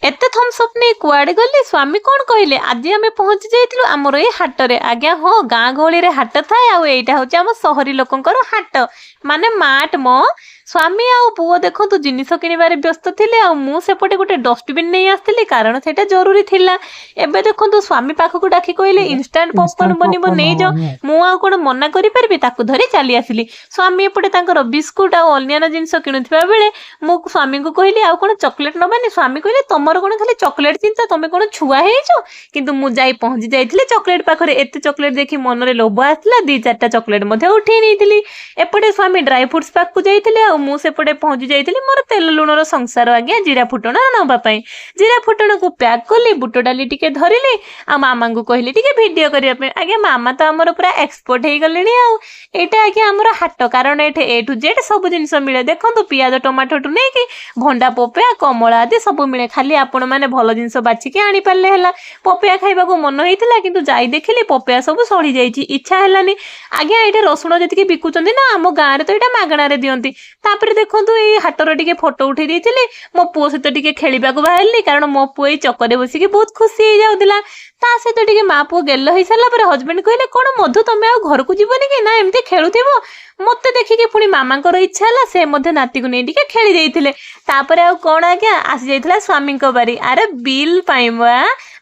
एते थम्सअप नहीं कुआड़े गली स्वामी कौन कहले आज आम पहुंची जाइलु आमर ये हाटरे आज्ञा हाँ गाँ गहली रे हाट थाए आईटा हूँ आम सहरी लोकंकर हाट माने मार्ट मो स्वामी आउ पुओ देखु जिनिस किणवार व्यस्त थिले आ मु सेपटे गोटे डस्टबिन नहीं आसती कारण सेटा जरूरी थिला एबे देखु स्वामी पाखक डाकी कहले इंस्टांट पॉपकॉर्न बनिबो नहीं जाओ मु आ कोन मना करि परबी ताकू धरी चली आसिली स्वामी एपटे तांकर बिस्कुट आ अन्यान्य जिनिस किणुथिबा बेले मु स्वामी को कहली आ कोन चॉकलेट नबानी स्वामी कहले तमर कोन खाली चॉकलेट चिंता तमे कोन छुआ हेइछो किंतु मु जाई पहुंची जाइथिले चॉकलेट पाखरे एते चॉकलेट देखि मनरे लोभ आसला दी चारटा चॉकलेट मध्ये उठेई नैथिली एपटे स्वामी ड्राई फ्रूट्स पाखku जाइथिले आ मु सेपटे पहुंची जाइथिली मोर तेल लुणर संसार आज्ञा जीरा फुटण नबा पई जीरा फुटण को पैक कली बुट डाली टिके धरिली आ मामा को कहली टिके वीडियो करिया पे आज्ञा मामा तो हमर पूरा एक्सपर्ट हे गलेनी आ एटा आज्ञा हमर हाट कारण एठे ए टू जेड सब जिनिस मिले देखंतु पियाज टमाटो टू नै कि भंडा पोपया कमला आदि सब मिले खाली आपण माने भलो जिनिस बाछि के आनी पाले हला पोपया खाइबा को मन होइतिला किंतु जाई देखिली पोपया सब सड़ी जाइछि इच्छा हलानी आज्ञा एठे रसुण जति के बिकुचंदी ना हम गाँ रे तो एटा मागणा रे दियंती तापर देखंतु ए हाटर टिके फोटो उठे देइथिले मो पुओ सहित टिके खेलिबा को बाहरली कारण मो पुओ ए चक्करे बसी के बहुत खुशी हो जाउदिला ता सहित टिके मा पुओ गेल होई साला पर हस्बैंड कहले कोन मधु तमे आ घर को जीवनी कि ना एमती खेलुथिबो मते देखिके पुणी मामांकर इच्छा हला से मध्य नाती को नै टिके खेली देइथिले तापर आ कोन आज्ञा आसी जाइथिला स्वामी को बारी अरे बिल पाइबा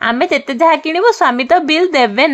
आमे जेते जहा किनिबो स्वामी तो बिल देबे